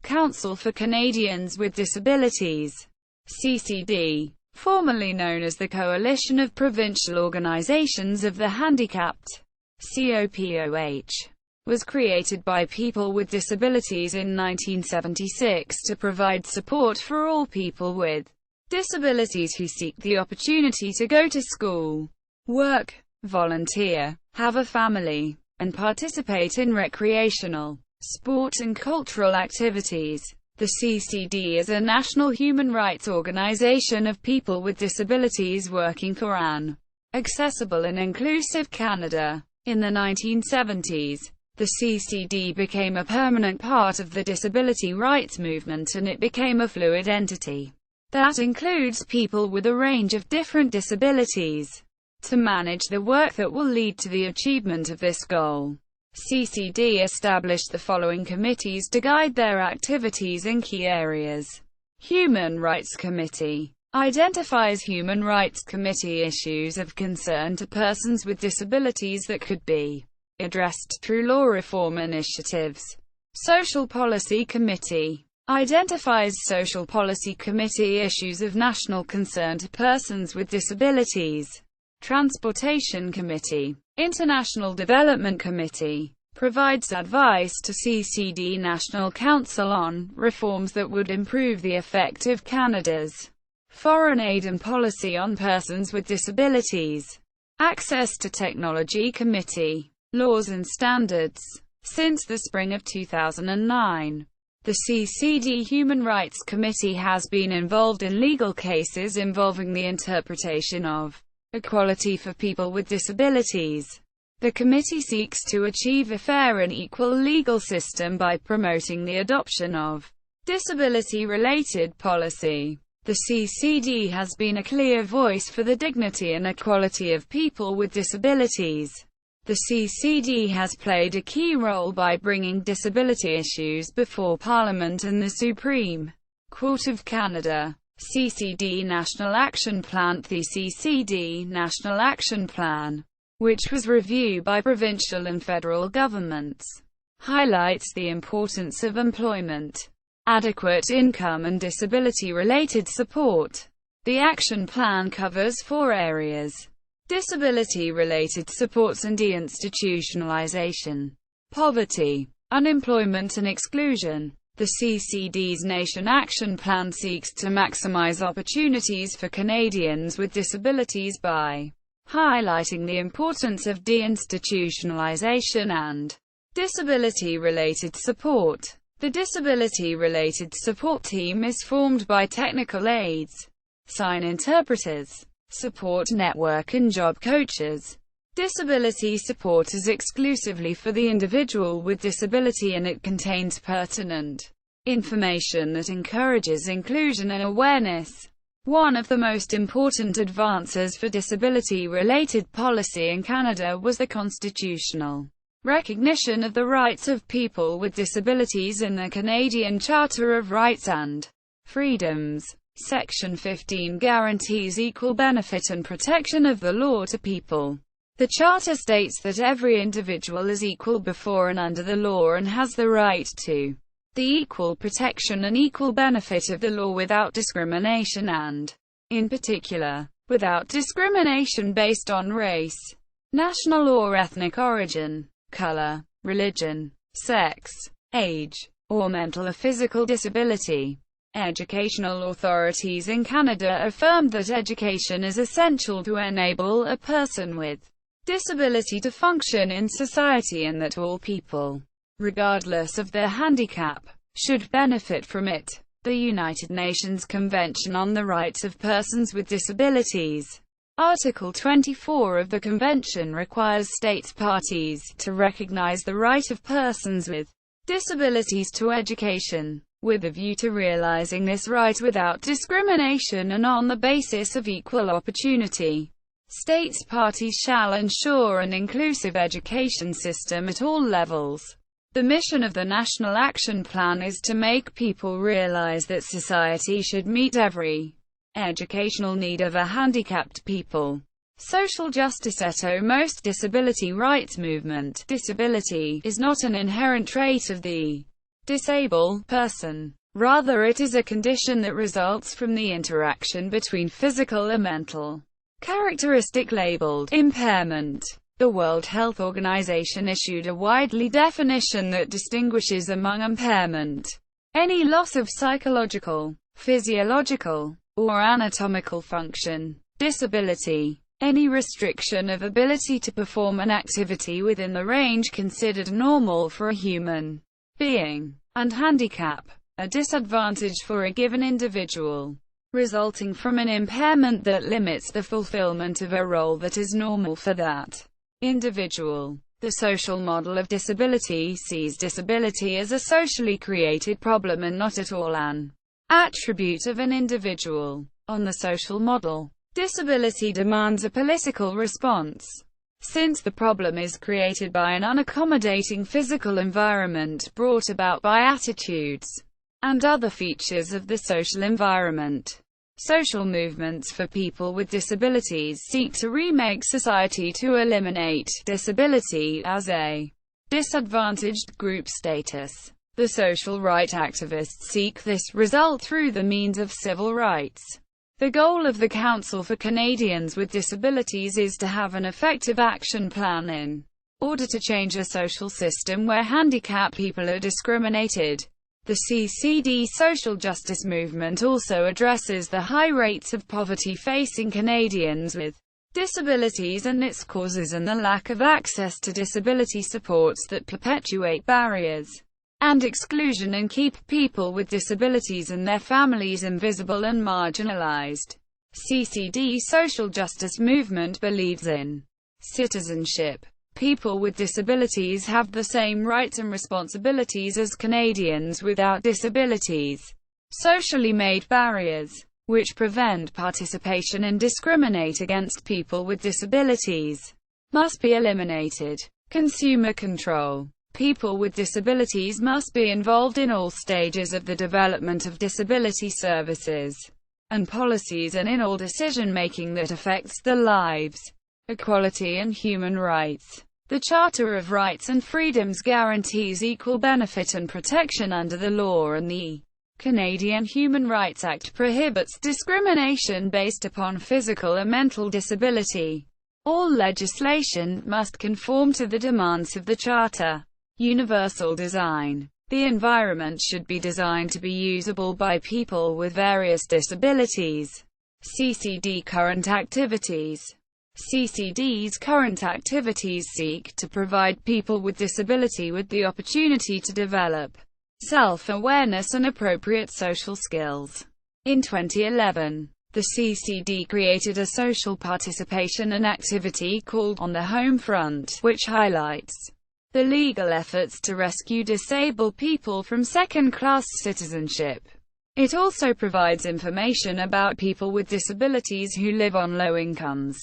Council for Canadians with Disabilities, CCD, formerly known as the Coalition of Provincial Organizations of the Handicapped, COPOH, was created by people with disabilities in 1976 to provide support for all people with disabilities who seek the opportunity to go to school, work, volunteer, have a family, and participate in recreational, sport and cultural activities. The CCD is a national human rights organization of people with disabilities working for an accessible and inclusive Canada. In the 1970s, the CCD became a permanent part of the disability rights movement, and it became a fluid entity that includes people with a range of different disabilities to manage the work that will lead to the achievement of this goal. CCD established the following committees to guide their activities in key areas. Human Rights Committee identifies human rights committee issues of concern to persons with disabilities that could be addressed through law reform initiatives. Social Policy Committee identifies social policy committee issues of national concern to persons with disabilities. Transportation Committee, International Development Committee, provides advice to CCD National Council on reforms that would improve the effect of Canada's foreign aid and policy on persons with disabilities. Access to Technology Committee, Laws and Standards. Since the spring of 2009, the CCD Human Rights Committee has been involved in legal cases involving the interpretation of equality for people with disabilities. The committee seeks to achieve a fair and equal legal system by promoting the adoption of disability-related policy. The CCD has been a clear voice for the dignity and equality of people with disabilities. The CCD has played a key role by bringing disability issues before Parliament and the Supreme Court of Canada. CCD National Action Plan. The CCD National Action Plan, which was reviewed by provincial and federal governments, highlights the importance of employment, adequate income and disability-related support. The action plan covers 4 areas: disability-related supports and deinstitutionalization, poverty, unemployment and exclusion. The CCD's Nation Action Plan seeks to maximize opportunities for Canadians with disabilities by highlighting the importance of deinstitutionalization and disability-related support. The disability-related support team is formed by technical aides, sign interpreters, support network and job coaches. Disability support is exclusively for the individual with disability, and it contains pertinent information that encourages inclusion and awareness. One of the most important advances for disability-related policy in Canada was the constitutional recognition of the rights of people with disabilities in the Canadian Charter of Rights and Freedoms. Section 15 guarantees equal benefit and protection of the law to people. The Charter states that every individual is equal before and under the law and has the right to the equal protection and equal benefit of the law without discrimination and, in particular, without discrimination based on race, national or ethnic origin, color, religion, sex, age, or mental or physical disability. Educational authorities in Canada affirmed that education is essential to enable a person with disability to function in society, and that all people, regardless of their handicap, should benefit from it. The United Nations Convention on the Rights of Persons with Disabilities, Article 24 of the Convention requires state parties to recognize the right of persons with disabilities to education, with a view to realizing this right without discrimination and on the basis of equal opportunity. States parties shall ensure an inclusive education system at all levels. The mission of the National Action Plan is to make people realize that society should meet every educational need of a handicapped people. Social justice. Most disability rights movement. Disability is not an inherent trait of the disabled person. Rather, it is a condition that results from the interaction between physical and mental characteristic labeled impairment. The World Health Organization issued a widely definition that distinguishes among impairment any loss of psychological, physiological, or anatomical function; disability, any restriction of ability to perform an activity within the range considered normal for a human being; and handicap, a disadvantage for a given individual, resulting from an impairment that limits the fulfillment of a role that is normal for that individual. The social model of disability sees disability as a socially created problem and not at all an attribute of an individual. On the social model, disability demands a political response. Since the problem is created by an unaccommodating physical environment brought about by attitudes and other features of the social environment. Social movements for people with disabilities seek to remake society to eliminate disability as a disadvantaged group status. The social right activists seek this result through the means of civil rights. The goal of the Council for Canadians with Disabilities is to have an effective action plan in order to change a social system where handicapped people are discriminated. The CCD social justice movement also addresses the high rates of poverty facing Canadians with disabilities and its causes and the lack of access to disability supports that perpetuate barriers and exclusion and keep people with disabilities and their families invisible and marginalized. CCD social justice movement believes in citizenship. People with disabilities have the same rights and responsibilities as Canadians without disabilities. Socially made barriers, which prevent participation and discriminate against people with disabilities, must be eliminated. Consumer control. People with disabilities must be involved in all stages of the development of disability services and policies and in all decision-making that affects their lives. Equality and human rights. The Charter of Rights and Freedoms guarantees equal benefit and protection under the law, and the Canadian Human Rights Act prohibits discrimination based upon physical or mental disability. All legislation must conform to the demands of the Charter. Universal design. The environment should be designed to be usable by people with various disabilities. CCD current activities. CCD's current activities seek to provide people with disability with the opportunity to develop self-awareness and appropriate social skills. In 2011, the CCD created a social participation and activity called On the Home Front, which highlights the legal efforts to rescue disabled people from second-class citizenship. It also provides information about people with disabilities who live on low incomes.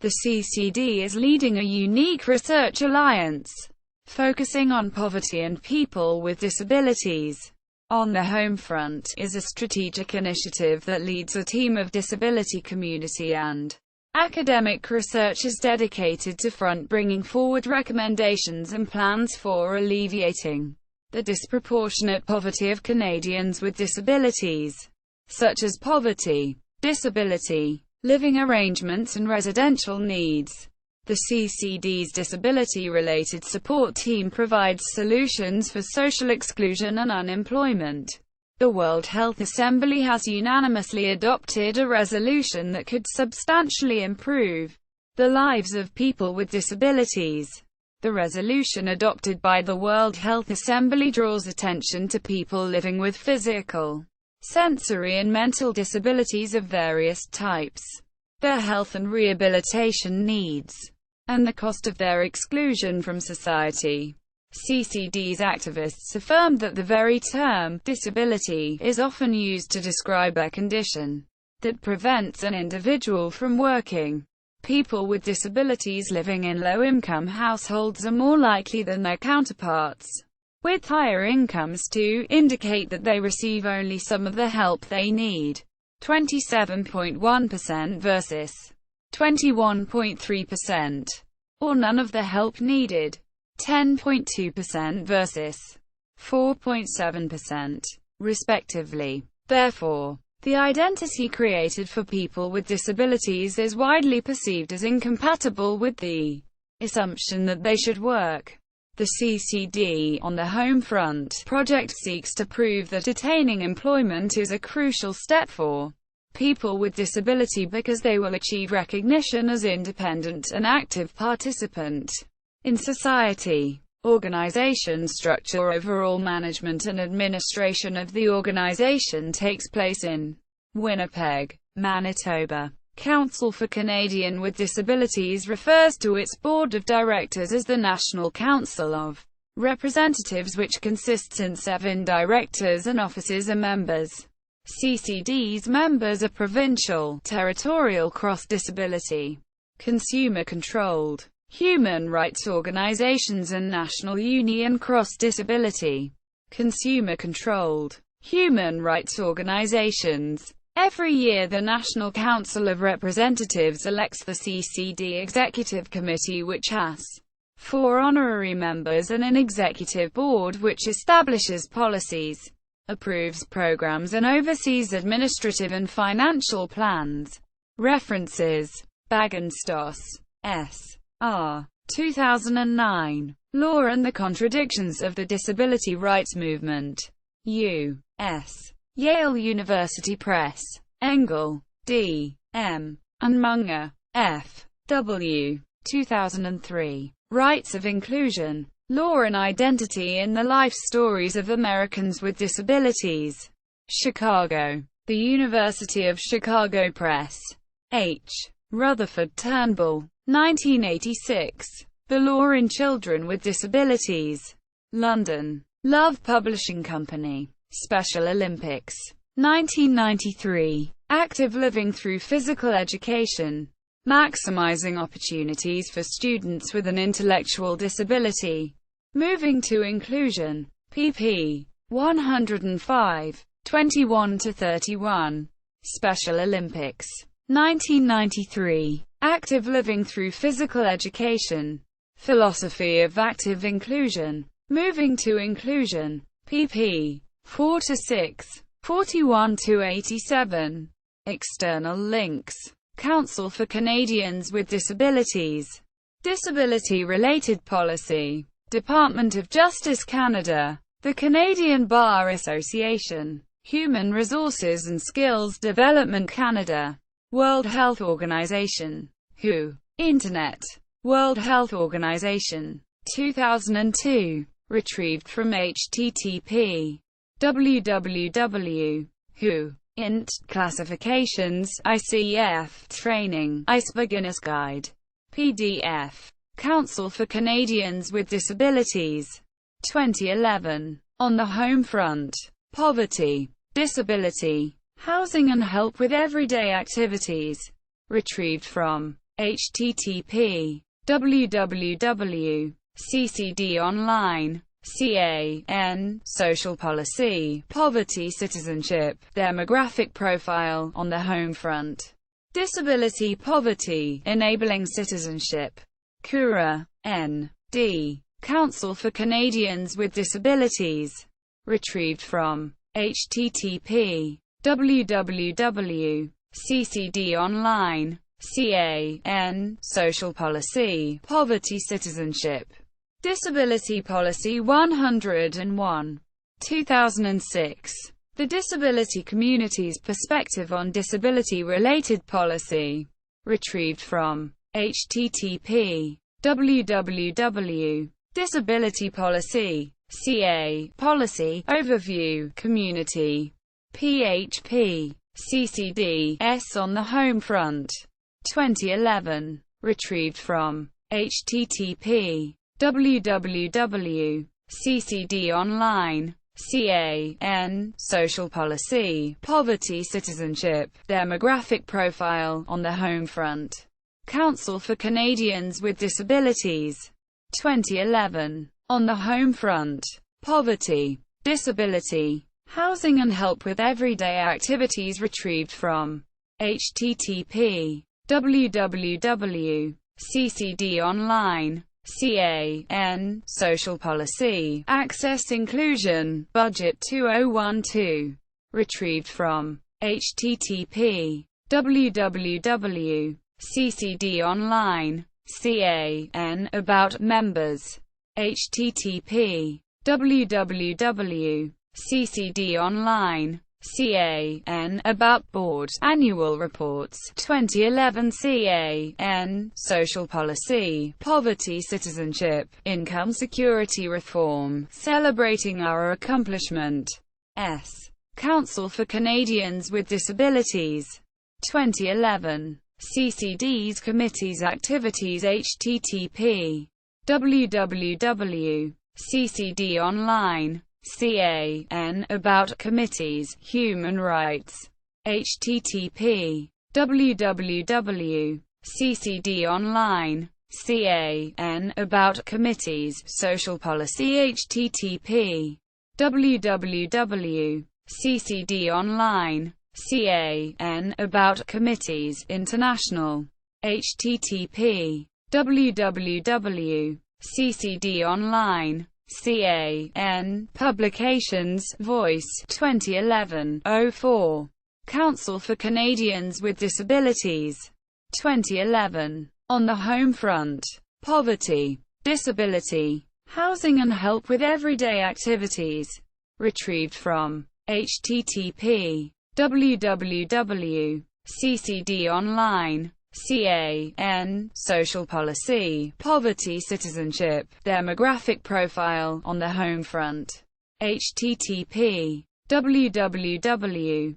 The CCD is leading a unique research alliance, focusing on poverty and people with disabilities. On the Home Front is a strategic initiative that leads a team of disability community and academic researchers dedicated to bringing forward recommendations and plans for alleviating the disproportionate poverty of Canadians with disabilities, such as poverty, disability, living arrangements and residential needs. The CCD's disability-related support team provides solutions for social exclusion and unemployment. The World Health Assembly has unanimously adopted a resolution that could substantially improve the lives of people with disabilities. The resolution adopted by the World Health Assembly draws attention to people living with physical, sensory and mental disabilities of various types, their health and rehabilitation needs, and the cost of their exclusion from society. CCD's activists affirmed that the very term disability is often used to describe a condition that prevents an individual from working. People with disabilities living in low-income households are more likely than their counterparts with higher incomes to indicate that they receive only some of the help they need, 27.1% versus 21.3%, or none of the help needed, 10.2% versus 4.7%, respectively. Therefore, the identity created for people with disabilities is widely perceived as incompatible with the assumption that they should work. The CCD on the Home Front project seeks to prove that attaining employment is a crucial step for people with disability because they will achieve recognition as independent and active participant in society. Organization structure. Overall management and administration of the organization takes place in Winnipeg, Manitoba. Council for Canadians with Disabilities refers to its board of directors as the National Council of Representatives, which consists of 7 directors and officers and members. CCD's members are provincial, territorial, cross-disability, consumer-controlled, human rights organizations and National Union cross-disability, consumer-controlled, human rights organizations. Every year the National Council of Representatives elects the CCD Executive Committee, which has 4 honorary members, and an executive board which establishes policies, approves programs and oversees administrative and financial plans. References: Bagenstos, S. R. 2009. Law and the Contradictions of the Disability Rights Movement. U.S. Yale University Press. Engel, D. M. and Munger, F. W. 2003. Rights of Inclusion, Law and Identity in the Life Stories of Americans with Disabilities. Chicago. The University of Chicago Press. H. Rutherford Turnbull, 1986. The Law in Children with Disabilities. London. Love Publishing Company. Special Olympics. 1993. Active Living Through Physical Education. Maximizing Opportunities for Students with an Intellectual Disability. Moving to Inclusion. pp. 105. 21-31. Special Olympics. 1993. Active Living Through Physical Education. Philosophy of Active Inclusion. Moving to Inclusion. pp. 4-6. 41-87. External links. Council for Canadians with Disabilities. Disability-related policy. Department of Justice Canada. The Canadian Bar Association. Human Resources and Skills Development Canada. World Health Organization. WHO. Internet. World Health Organization. 2002. Retrieved from http. www.who. Int. Classifications, ICF, Training, ICE Beginner's Guide. PDF. Council for Canadians with Disabilities. 2011. On the Home Front. Poverty, Disability, Housing and Help with Everyday Activities. Retrieved from http. www.ccdonline. CAN, Social Policy, Poverty, Citizenship, Demographic Profile, On the Home Front. Disability, Poverty, Enabling Citizenship. Cura, N.D. Council for Canadians with Disabilities. Retrieved from http. www.ccdonline. CAN, Social Policy, Poverty, Citizenship. Disability Policy 101. 2006. The Disability Community's Perspective on Disability-Related Policy. Retrieved from http. www.disability policy. CA, Policy, Overview, Community. PHP. CCD, S on the Home Front. 2011. Retrieved from http. www.ccdonline. CAN, Social Policy, Poverty, Citizenship, Demographic Profile, On the Home Front. Council for Canadians with Disabilities. 2011. On the Home Front. Poverty, Disability, Housing and Help with Everyday Activities. Retrieved from http. www.ccdonline. CAN, Social Policy, Access Inclusion, Budget 2012. Retrieved from http www.ccd online, CAN, About Members, http www.ccd online, CAN, About Board, Annual Reports, 2011 CAN, Social Policy, Poverty Citizenship, Income Security Reform, Celebrating Our Accomplishment. S. Council for Canadians with Disabilities. 2011. CCD's Committees Activities http www.ccd online, CAN, About Committees, Human Rights, http www.ccd online, CAN, About Committees, Social Policy http www.ccd online, CAN, About Committees, International, http www.ccd online, CAN, Publications, Voice, 2011-04. Council for Canadians with Disabilities. 2011. On the Home Front. Poverty, Disability, Housing and Help with Everyday Activities. Retrieved from http www.ccd online, CAN, Social Policy, Poverty Citizenship, Demographic Profile, On the Home Front. http www.ccd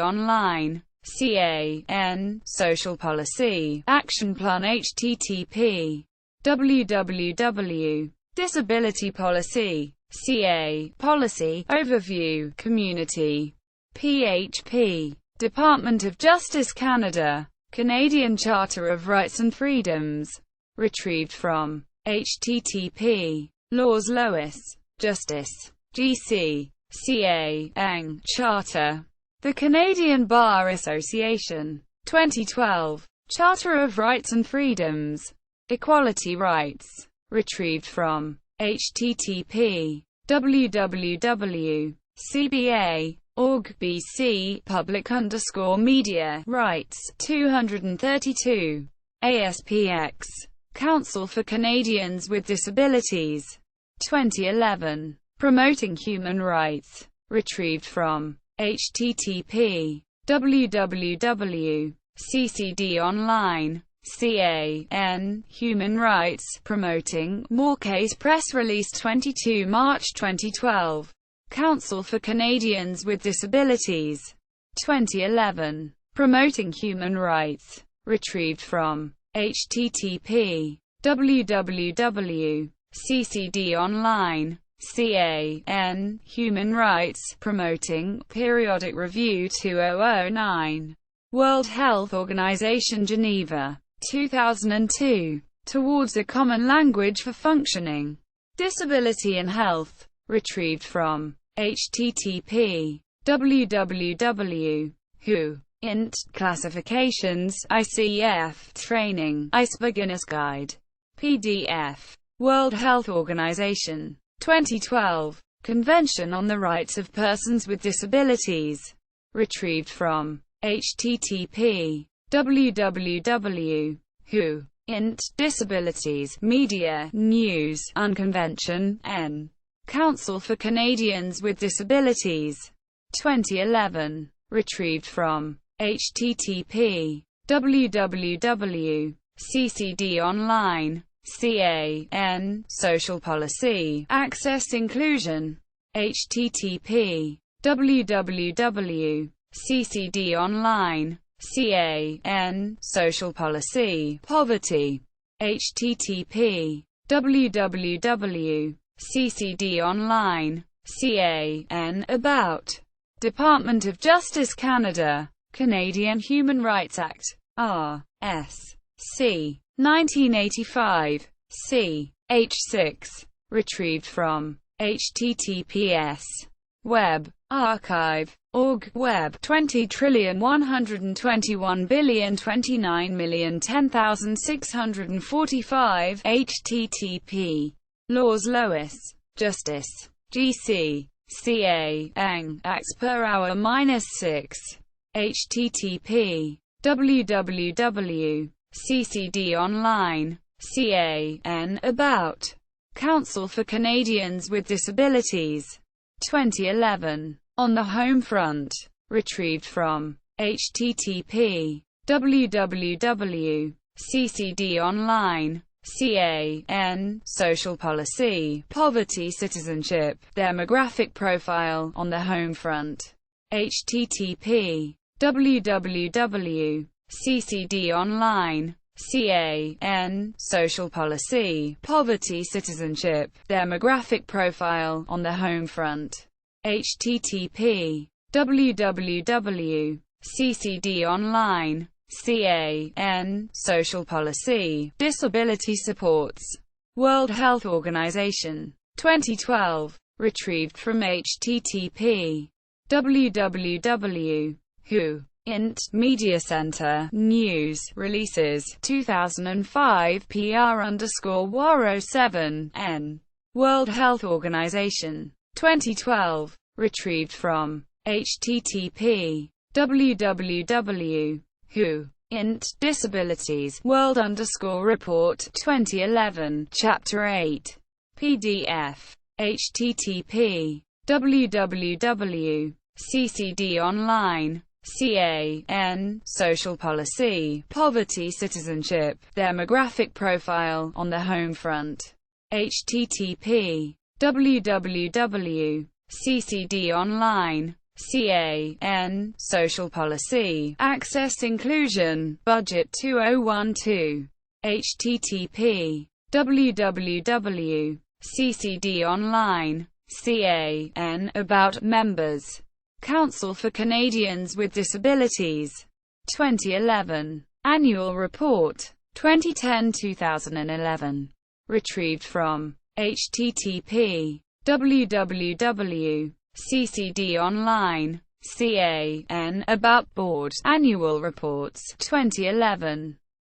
online, CAN, Social Policy, Action Plan http www.disability policy, CA, Policy, Overview, Community, PHP, Department of Justice Canada, Canadian Charter of Rights and Freedoms. Retrieved from http Laws Lois, Justice, GC, CA, Ang, Charter. The Canadian Bar Association. 2012. Charter of Rights and Freedoms. Equality Rights. Retrieved from http www.cba.org BC public_media rights 232 ASPX Council for Canadians with Disabilities. 2011. Promoting Human Rights. Retrieved from http www.ccd online, CAN, Human Rights, Promoting, More Case Press Release 22 March 2012. Council for Canadians with Disabilities. 2011. Promoting Human Rights. Retrieved from http www.ccd online, CAN, Human Rights, Promoting, Periodic Review 2009. World Health Organization Geneva. 2002. Towards a Common Language for Functioning, Disability and Health. Retrieved from http www.who. int. Classifications, ICF, Training, ICE Beginner's Guide. PDF. World Health Organization. 2012. Convention on the Rights of Persons with Disabilities. Retrieved from http www.who. int. Disabilities, Media, News, Unconvention, N. Council for Canadians with Disabilities. 2011. Retrieved from http www.ccd online, CAN, Social Policy, Access Inclusion. http www.ccd online, CAN, Social Policy, Poverty. http www.ccd online, CAN, About. Department of Justice Canada, Canadian Human Rights Act, R.S. C. 1985, c. h6. Retrieved from https Web Archive. Org. Web 20,129,029,010,645. http. Laws Lois. Justice. GC. CA. Eng. Acts per hour -6. http. www. CCD Online. CAN. About. Council for Canadians with Disabilities. 2011. On the Home Front. Retrieved from http. www. CCD Online. CAN. Social Policy, Poverty, Citizenship, Demographic Profile, on the Home Front. http. www. CCD Online. CAN. Social Policy, Poverty, Citizenship, Demographic Profile, on the Home Front. http. www. CCD Online. CAN. Social Policy, Disability Supports, World Health Organization. 2012. Retrieved from http. www. Who. Int. Media Center. News. Releases. 2005. PR_WARO7. N. World Health Organization. 2012. Retrieved from http. www. Who. Int. Disabilities. World_Report. 2011. Chapter 8. PDF. http. www. CCD Online. CAN. Social Policy, Poverty, Citizenship, Demographic Profile, on the Home Front. http. www. CCD Online. CAN. Social Policy, Access, Inclusion, Budget 2012. http. www. CCD Online. CAN. About Members. Council for Canadians with Disabilities. 2011. Annual Report. 2010-2011. Retrieved from http. www. CCD Online. CAN. About Board. Annual Reports. 2011.